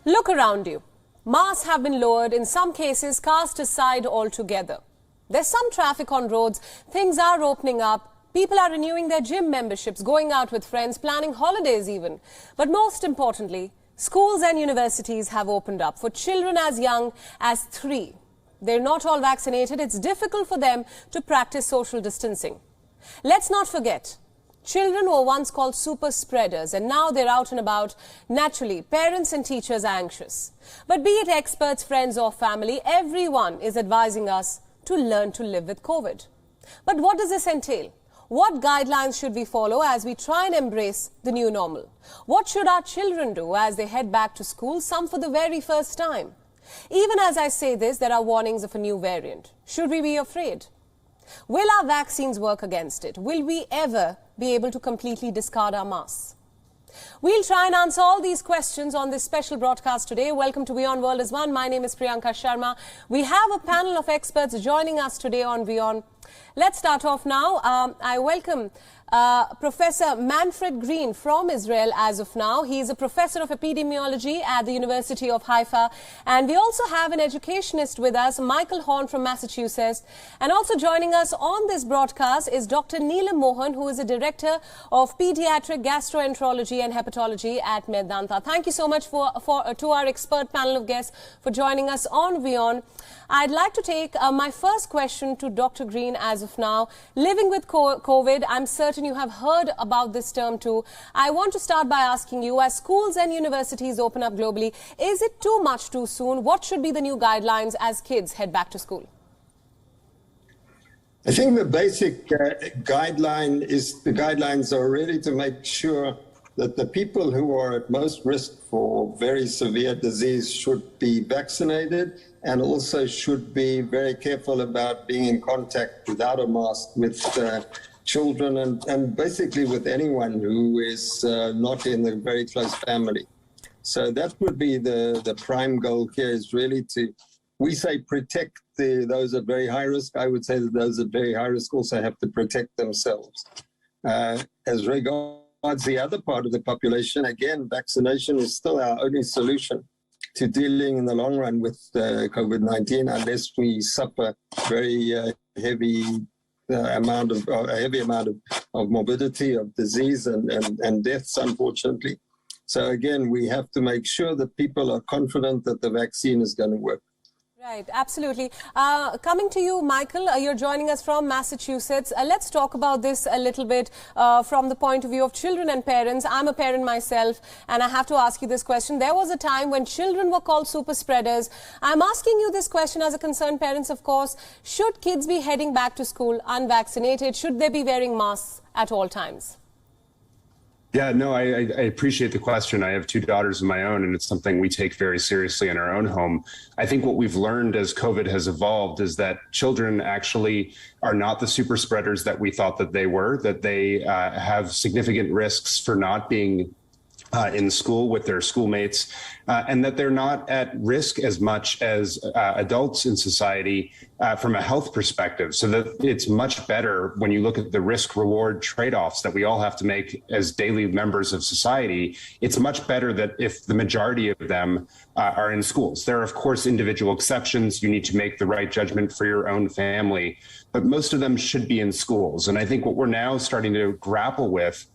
Look around you. Masks have been lowered, in some cases cast aside altogether. There's some traffic on roads, things are opening up, people are renewing their gym memberships, going out with friends, planning holidays even. But most importantly, schools and universities have opened up for children as young as 3. They're not all vaccinated, it's difficult for them to practice social distancing. Let's not forget, children were once called super spreaders and now they're out and about. Naturally, parents and teachers are anxious. But be it experts, friends or family, everyone is advising us to learn to live with COVID. But what does this entail? What guidelines should we follow as we try and embrace the new normal? What should our children do as they head back to school, some for the very first time? Even as I say this, there are warnings of a new variant. Should we be afraid? Will our vaccines work against it? Will we ever be able to completely discard our masks? We'll try and answer all these questions on this special broadcast today. Welcome to WION World as One. My name is Priyanka Sharma. We have a panel of experts joining us today on WION. Let's start off now. I welcome Professor Manfred Green from Israel as of now. He is a professor of epidemiology at the University of Haifa. And we also have an educationist with us, Michael Horn from Massachusetts. And also joining us on this broadcast is Dr. Neelam Mohan, who is a director of pediatric gastroenterology and hepatology at Medanta. Thank you so much to our expert panel of guests for joining us on WION. I'd like to take my first question to Dr. Green as of now. Living with COVID, I'm certain you have heard about this term too. I want to start by asking you, as schools and universities open up globally, is it too much too soon? What should be the new guidelines as kids head back to school? I think the basic guidelines are really to make sure that the people who are at most risk for very severe disease should be vaccinated and also should be very careful about being in contact without a mask with children and basically with anyone who is not in the very close family. So that would be the prime goal here, is really to, we say, protect those at very high risk. I would say that those at very high risk also have to protect themselves. As regards the other part of the population, again, vaccination is still our only solution to dealing in the long run with COVID-19, unless we suffer very heavy amount of morbidity, of disease and deaths, unfortunately. So again, we have to make sure that people are confident that the vaccine is going to work. Right, absolutely. Coming to you, Michael, you're joining us from Massachusetts. Let's talk about this a little bit from the point of view of children and parents. I'm a parent myself, and I have to ask you this question. There was a time when children were called super spreaders. I'm asking you this question as a concerned parent, of course. Should kids be heading back to school unvaccinated? Should they be wearing masks at all times? Yeah, no, I appreciate the question. I have 2 daughters of my own, and it's something we take very seriously in our own home. I think what we've learned as COVID has evolved is that children actually are not the super spreaders that we thought that they were, that they have significant risks for not being in school with their schoolmates, and that they're not at risk as much as adults in society from a health perspective. So that it's much better when you look at the risk-reward trade-offs that we all have to make as daily members of society. It's much better that if the majority of them are in schools. There are, of course, individual exceptions. You need to make the right judgment for your own family, but most of them should be in schools. And I think what we're now starting to grapple with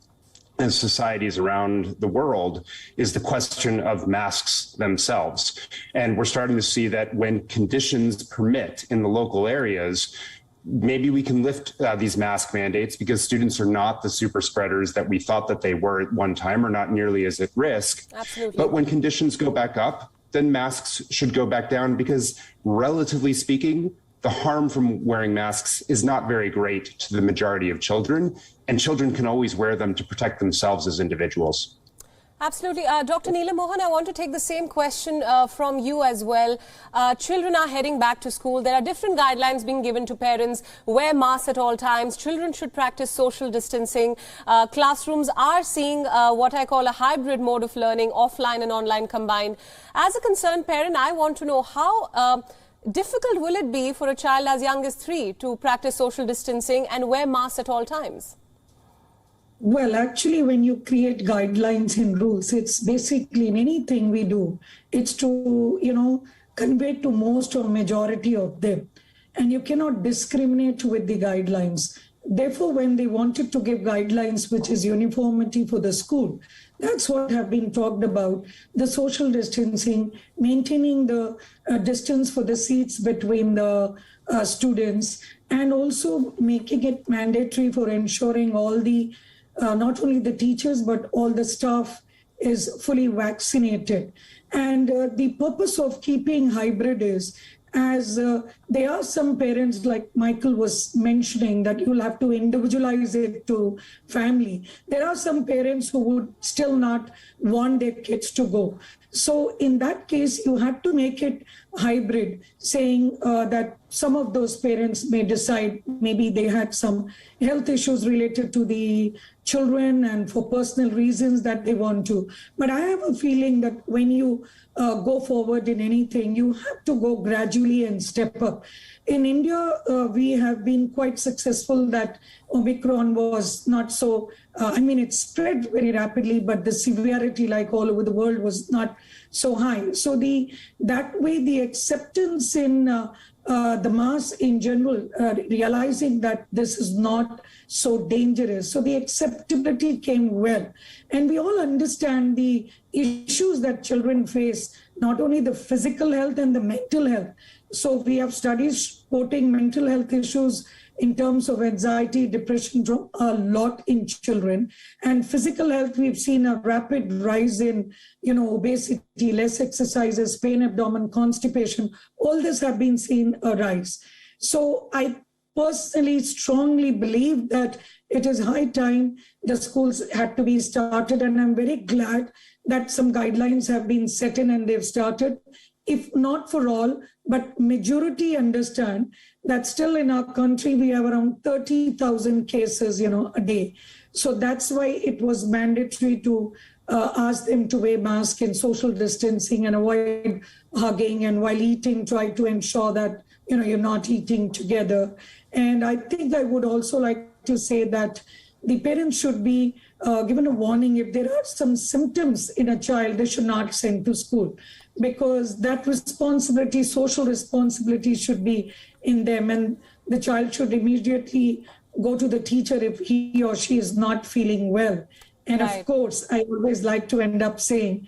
as societies around the world is the question of masks themselves. And we're starting to see that when conditions permit in the local areas, maybe we can lift these mask mandates because students are not the super spreaders that we thought that they were at one time, or not nearly as at risk. Absolutely. But when conditions go back up, then masks should go back down, because relatively speaking, the harm from wearing masks is not very great to the majority of children, and children can always wear them to protect themselves as individuals. Absolutely. Dr. Neelam Mohan, I want to take the same question from you as well. Children are heading back to school. There are different guidelines being given to parents. Wear masks at all times. Children should practice social distancing. Classrooms are seeing what I call a hybrid mode of learning, offline and online combined. As a concerned parent, I want to know how difficult will it be for a child as young as 3 to practice social distancing and wear masks at all times? Well, actually, when you create guidelines and rules, it's basically in anything we do, it's to, convey to most or majority of them. And you cannot discriminate with the guidelines. Therefore, when they wanted to give guidelines, which is uniformity for the school, that's what have been talked about, the social distancing, maintaining the distance for the seats between the students, and also making it mandatory for ensuring all the not only the teachers, but all the staff is fully vaccinated. And the purpose of keeping hybrid is, as there are some parents, like Michael was mentioning, that you'll have to individualize it to family. There are some parents who would still not want their kids to go. So in that case, you have to make it hybrid, saying that some of those parents may decide maybe they had some health issues related to the children and for personal reasons that they want to. But I have a feeling that when you go forward in anything, you have to go gradually and step up. In India, we have been quite successful that Omicron was not so, it spread very rapidly, but the severity, like all over the world, was not so high. So that way, the acceptance in the mass in general, realizing that this is not so dangerous. So the acceptability came well. And we all understand the issues that children face, not only the physical health and the mental health. So we have studies quoting mental health issues in terms of anxiety, depression, a lot in children. And physical health, we've seen a rapid rise in, obesity, less exercises, pain, abdomen, constipation. All this have been seen a rise. So I personally strongly believe that it is high time the schools had to be started. And I'm very glad that some guidelines have been set in and they've started. If not for all, but majority understand that still in our country, we have around 30,000 cases, a day. So that's why it was mandatory to ask them to wear masks and social distancing and avoid hugging, and while eating, try to ensure that, you're not eating together. And I think I would also like to say that the parents should be given a warning if there are some symptoms in a child, they should not send to school, because that responsibility, social responsibility, should be in them, and the child should immediately go to the teacher if he or she is not feeling well. And right. Of course, I always like to end up saying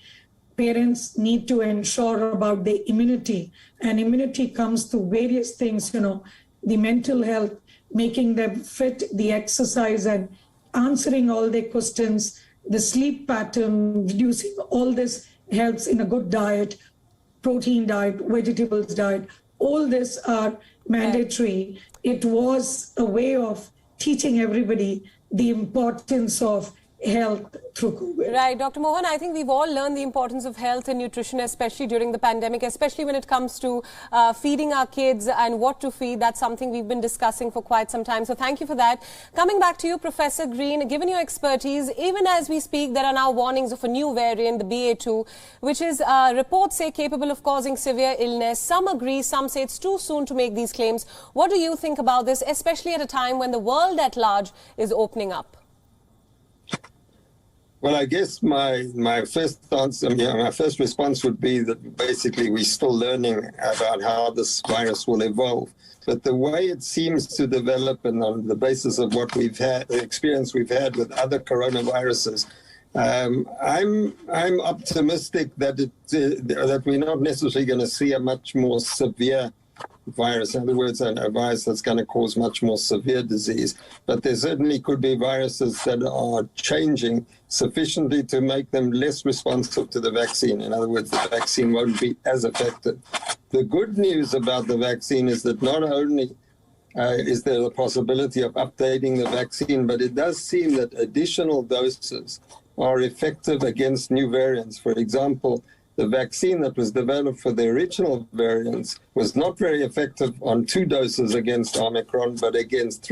parents need to ensure about the immunity, and immunity comes through various things, the mental health, making them fit, the exercise, and answering all their questions, the sleep pattern, reducing all this helps in a good diet, protein diet, vegetables diet. All this are mandatory. It was a way of teaching everybody the importance of health through COVID. Right, Dr. Mohan, I think we've all learned the importance of health and nutrition, especially during the pandemic, especially when it comes to feeding our kids and what to feed. That's something we've been discussing for quite some time. So thank you for that. Coming back to you, Professor Green, given your expertise, even as we speak, there are now warnings of a new variant, the BA2, which is reports say capable of causing severe illness. Some agree, some say it's too soon to make these claims. What do you think about this, especially at a time when the world at large is opening up? Well, I guess my first answer, my first response would be that basically we're still learning about how this virus will evolve. But the way it seems to develop, and on the basis of what we've had, the experience we've had with other coronaviruses, I'm optimistic that that we're not necessarily going to see a much more severe virus. In other words, a virus that's going to cause much more severe disease. But there certainly could be viruses that are changing sufficiently to make them less responsive to the vaccine. In other words, the vaccine won't be as effective. The good news about the vaccine is that not only is there the possibility of updating the vaccine, but it does seem that additional doses are effective against new variants. For example, the vaccine that was developed for the original variants was not very effective on 2 doses against Omicron, but against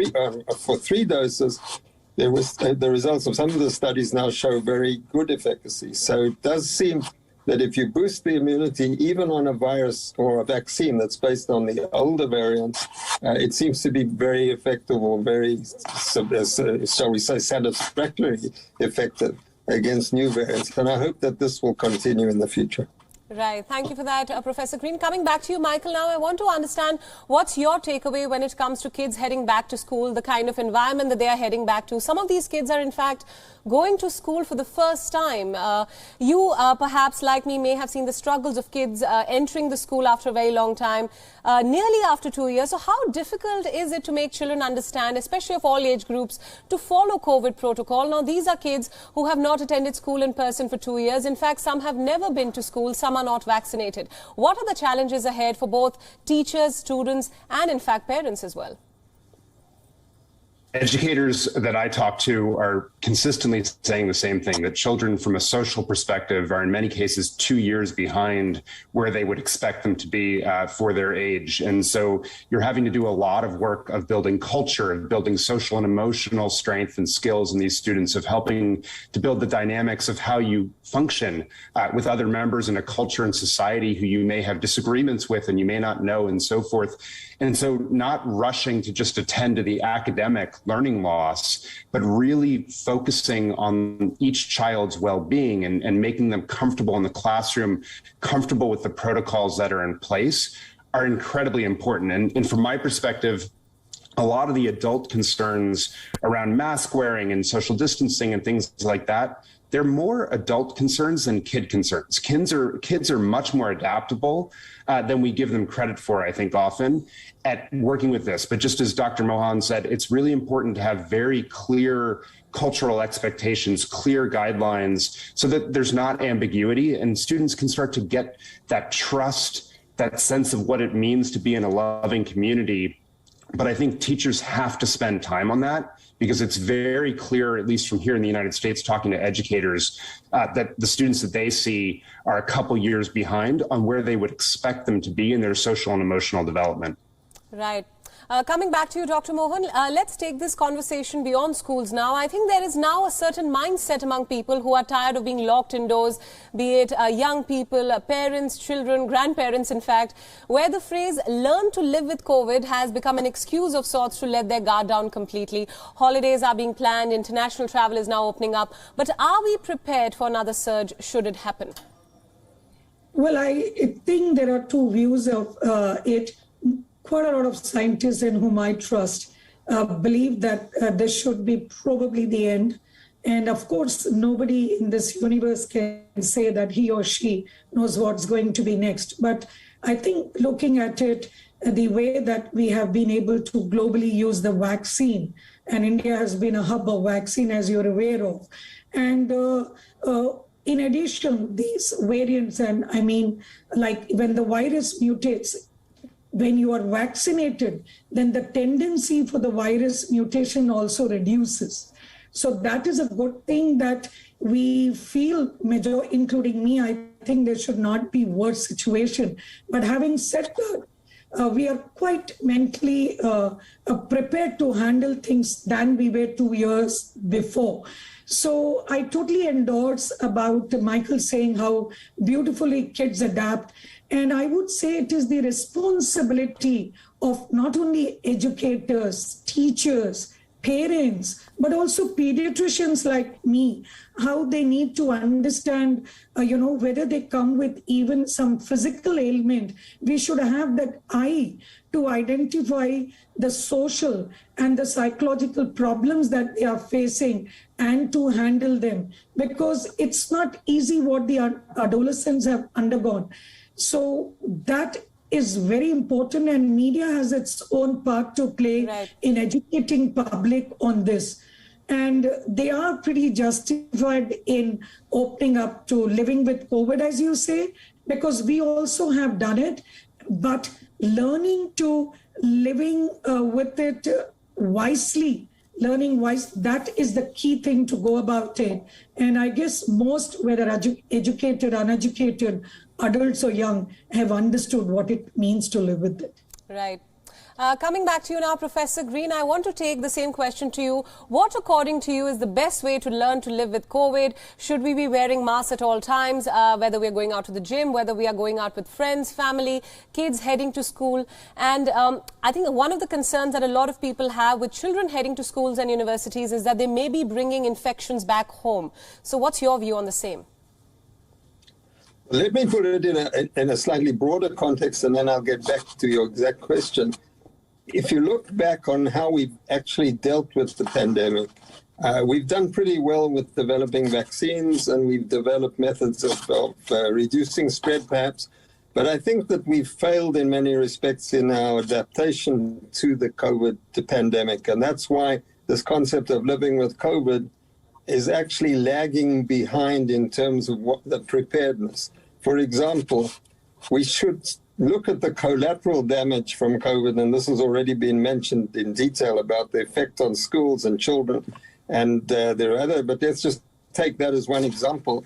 for 3 doses, there was the results of some of the studies now show very good efficacy. So it does seem that if you boost the immunity, even on a virus or a vaccine that's based on the older variants, it seems to be very effective or very, shall we say, satisfactorily effective against new variants. And I hope that this will continue in the future. Right. Thank you for that, Professor Green. Coming back to you, Michael, now I want to understand what's your takeaway when it comes to kids heading back to school, the kind of environment that they are heading back to. Some of these kids are, in fact, going to school for the first time. You, perhaps, like me, may have seen the struggles of kids entering the school after a very long time, nearly after 2 years. So how difficult is it to make children understand, especially of all age groups, to follow COVID protocol? Now, these are kids who have not attended school in person for 2 years. In fact, some have never been to school. Some are not vaccinated. What are the challenges ahead for both teachers, students, and in fact parents as well? Educators that I talk to are consistently saying the same thing, that children from a social perspective are in many cases 2 years behind where they would expect them to be for their age. And so you're having to do a lot of work of building culture, of building social and emotional strength and skills in these students, of helping to build the dynamics of how you function with other members in a culture and society who you may have disagreements with and you may not know, and so forth. And so not rushing to just attend to the academic learning loss, but really focusing on each child's well-being and making them comfortable in the classroom, comfortable with the protocols that are in place, are incredibly important. And from my perspective, a lot of the adult concerns around mask wearing and social distancing and things like that, they're more adult concerns than kid concerns. Kids are much more adaptable than we give them credit for, I think, often at working with this. But just as Dr. Mohan said, it's really important to have very clear cultural expectations, clear guidelines, so that there's not ambiguity and students can start to get that trust, that sense of what it means to be in a loving community. But I think teachers have to spend time on that, because it's very clear, at least from here in the United States, talking to educators, that the students that they see are a couple years behind on where they would expect them to be in their social and emotional development. Right. Coming back to you, Dr. Mohan, let's take this conversation beyond schools now. I think there is now a certain mindset among people who are tired of being locked indoors, be it young people, parents, children, grandparents, in fact, where the phrase learn to live with COVID has become an excuse of sorts to let their guard down completely. Holidays are being planned, international travel is now opening up. But are we prepared for another surge should it happen? Well, I think there are two views of it. Quite a lot of scientists in whom I trust believe that this should be probably the end. And of course, nobody in this universe can say that he or she knows what's going to be next. But I think looking at it, the way that we have been able to globally use the vaccine, and India has been a hub of vaccine, as you're aware of. And in addition, these variants, and I mean, like when the virus mutates, when you are vaccinated, then the tendency for the virus mutation also reduces. So that is a good thing that we feel, including me, I think there should not be worse situation. But having said that, we are quite mentally prepared to handle things than we were 2 years before. So I totally endorse about Michael saying how beautifully kids adapt. And I would say it is the responsibility of not only educators, teachers, parents, but also pediatricians like me, how they need to understand, whether they come with even some physical ailment, we should have that eye to identify the social and the psychological problems that they are facing and to handle them, because it's not easy what the adolescents have undergone. So that is very important, and media has its own part to play in educating public on this. And they are pretty justified in opening up to living with COVID, as you say, because we also have done it, but learning to living with it wisely, that is the key thing to go about it. And I guess most, whether educated, uneducated, adults or young, have understood what it means to live with it. Right. Coming back to you now, Professor Green, I want to take the same question to you. What, according to you, is the best way to learn to live with COVID? Should we be wearing masks at all times, whether we are going out to the gym, whether we are going out with friends, family, kids heading to school? And I think one of the concerns that a lot of people have with children heading to schools and universities is that they may be bringing infections back home. So what's your view on the same? Let me put it in a slightly broader context, and then I'll get back to your exact question. If you look back on how we've actually dealt with the pandemic, we've done pretty well with developing vaccines, and we've developed methods of reducing spread, perhaps. But I think that we've failed in many respects in our adaptation to the COVID pandemic. And that's why this concept of living with COVID is actually lagging behind in terms of what the preparedness. For example, we should look at the collateral damage from COVID, and this has already been mentioned in detail about the effect on schools and children, and there are other, but let's just take that as one example.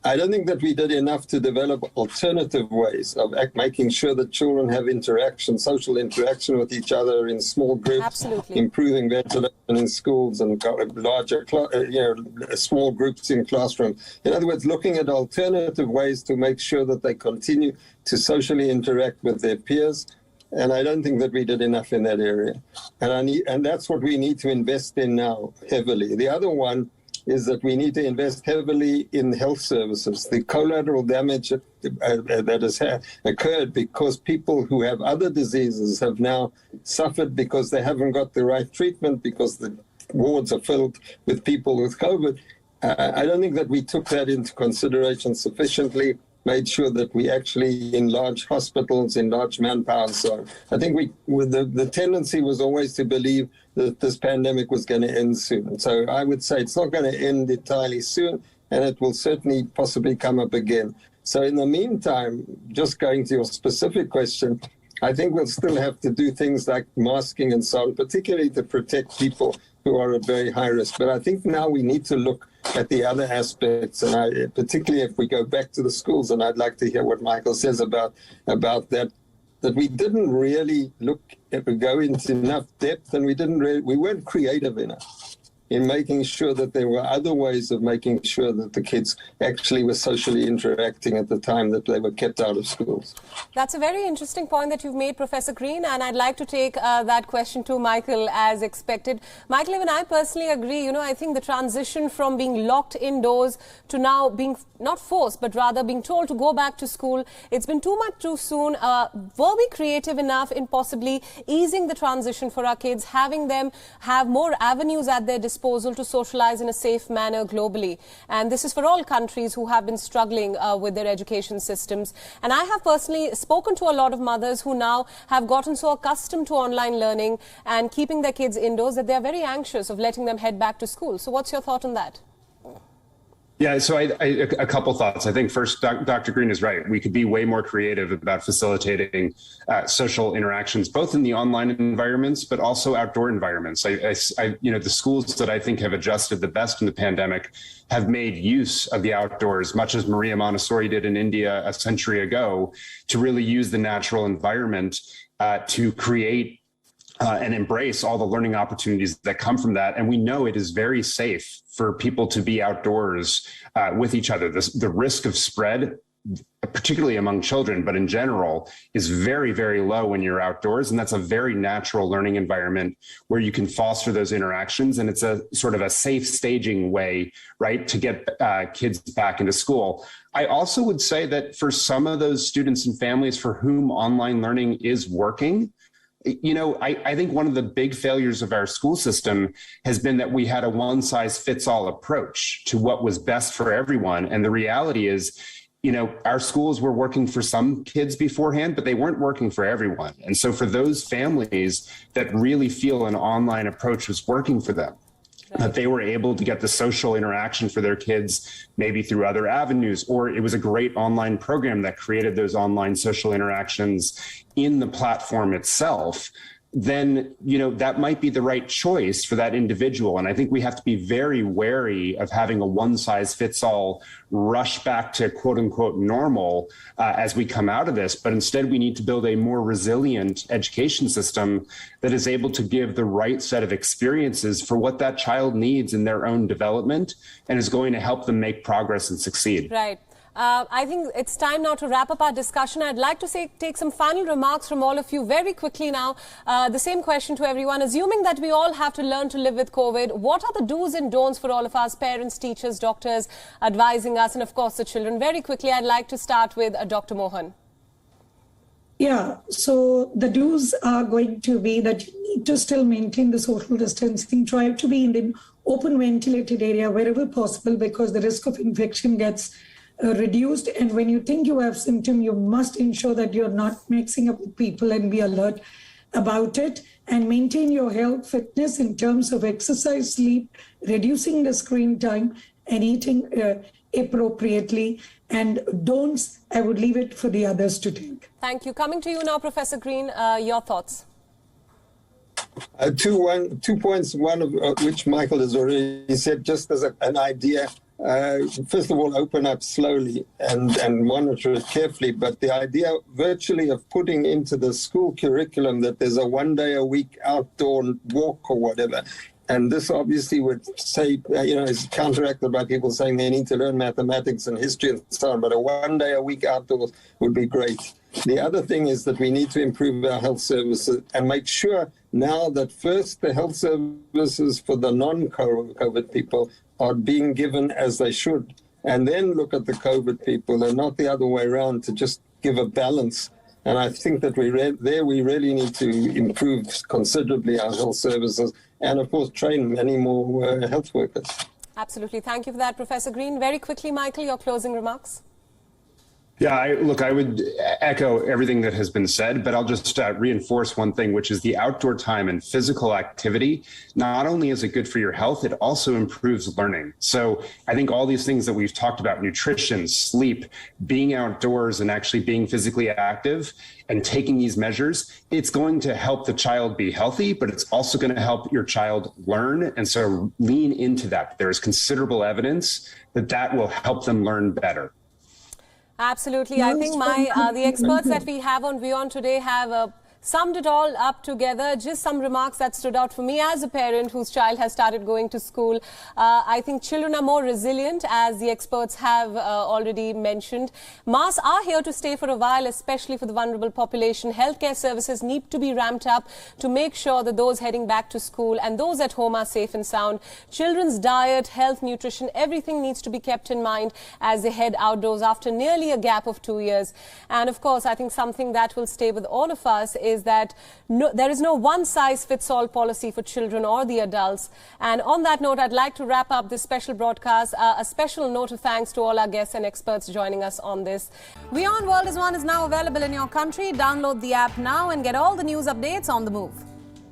I don't think that we did enough to develop alternative ways of making sure that children have interaction, social interaction with each other in small groups, Absolutely. Improving ventilation in schools and larger, small groups in classrooms. In other words, looking at alternative ways to make sure that they continue to socially interact with their peers. And I don't think that we did enough in that area. And that's what we need to invest in now heavily. The other one is that we need to invest heavily in health services. The collateral damage that has occurred because people who have other diseases have now suffered because they haven't got the right treatment, because the wards are filled with people with COVID. I don't think that we took that into consideration sufficiently, made sure that we actually enlarge hospitals, enlarge manpower and so on. I think the tendency was always to believe that this pandemic was going to end soon. So I would say it's not going to end entirely soon, and it will certainly possibly come up again. So in the meantime, just going to your specific question, I think we'll still have to do things like masking and so on, particularly to protect people who are at very high risk. But I think now we need to look at the other aspects, and particularly if we go back to the schools, and I'd like to hear what Michael says about that we didn't really go into enough depth, and we weren't creative enough in making sure that there were other ways of making sure that the kids actually were socially interacting at the time that they were kept out of schools. That's a very interesting point that you've made, Professor Green, and I'd like to take that question to Michael as expected. Michael, even I personally agree. I think the transition from being locked indoors to now being not forced, but rather being told to go back to school, it's been too much too soon. Were we creative enough in possibly easing the transition for our kids, having them have more avenues at their disposal to socialize in a safe manner globally? And this is for all countries who have been struggling with their education systems. And I have personally spoken to a lot of mothers who now have gotten so accustomed to online learning and keeping their kids indoors that they are very anxious of letting them head back to school. So what's your thought on that? Yeah, so a couple thoughts. I think first, Dr. Green is right. We could be way more creative about facilitating social interactions, both in the online environments, but also outdoor environments. The schools that I think have adjusted the best in the pandemic have made use of the outdoors, much as Maria Montessori did in India a century ago, to really use the natural environment to create and embrace all the learning opportunities that come from that. And we know it is very safe for people to be outdoors with each other. The risk of spread, particularly among children, but in general, is very, very low when you're outdoors. And that's a very natural learning environment where you can foster those interactions. And it's a sort of a safe staging way, right, to get kids back into school. I also would say that for some of those students and families for whom online learning is working, I think one of the big failures of our school system has been that we had a one-size-fits-all approach to what was best for everyone. And the reality is, our schools were working for some kids beforehand, but they weren't working for everyone. And so for those families that really feel an online approach was working for them, that they were able to get the social interaction for their kids, maybe through other avenues, or it was a great online program that created those online social interactions in the platform itself. then, that might be the right choice for that individual. And I think we have to be very wary of having a one-size-fits-all rush back to quote unquote normal as we come out of this. But instead, we need to build a more resilient education system that is able to give the right set of experiences for what that child needs in their own development and is going to help them make progress and succeed. Right. I think it's time now to wrap up our discussion. I'd like to take some final remarks from all of you very quickly now. The same question to everyone. Assuming that we all have to learn to live with COVID, what are the do's and don'ts for all of us, parents, teachers, doctors, advising us, and of course the children? Very quickly, I'd like to start with Dr. Mohan. Yeah, so the do's are going to be that you need to still maintain the social distancing, try to be in the open ventilated area wherever possible because the risk of infection gets reduced. And when you think you have symptoms, you must ensure that you're not mixing up with people and be alert about it, and maintain your health, fitness in terms of exercise, sleep, reducing the screen time and eating appropriately. And don'ts, I would leave it for the others to take. Thank you. Coming to you now, Professor Green, your thoughts. 2 points, one of which Michael has already said, just as an idea. First of all, open up slowly and monitor it carefully. But the idea virtually of putting into the school curriculum that there's a 1 day a week outdoor walk or whatever. And this obviously would say, is counteracted by people saying they need to learn mathematics and history and so on. But a 1 day a week outdoors would be great. The other thing is that we need to improve our health services and make sure now that first the health services for the non-COVID people are being given as they should, and then look at the COVID people and not the other way around to just give a balance. And I think that we really need to improve considerably our health services and, of course, train many more health workers. Absolutely. Thank you for that, Professor Green. Very quickly, Michael, your closing remarks. Yeah, I would echo everything that has been said, but I'll just reinforce one thing, which is the outdoor time and physical activity. Not only is it good for your health, it also improves learning. So I think all these things that we've talked about, nutrition, sleep, being outdoors and actually being physically active and taking these measures, it's going to help the child be healthy, but it's also going to help your child learn. And so lean into that. There is considerable evidence that will help them learn better. Absolutely. I think the experts that we have on WION today have summed it all up together. Just some remarks that stood out for me as a parent whose child has started going to school. I think children are more resilient, as the experts have already mentioned. Masks are here to stay for a while, especially for the vulnerable population. Healthcare services need to be ramped up to make sure that those heading back to school and those at home are safe and sound. Children's diet, health, nutrition, everything needs to be kept in mind as they head outdoors after nearly a gap of 2 years. And of course, I think something that will stay with all of us is that there is no one-size-fits-all policy for children or the adults. And on that note, I'd like to wrap up this special broadcast. A special note of thanks to all our guests and experts joining us on this. WION World is now available in your country. Download the app now and get all the news updates on the move.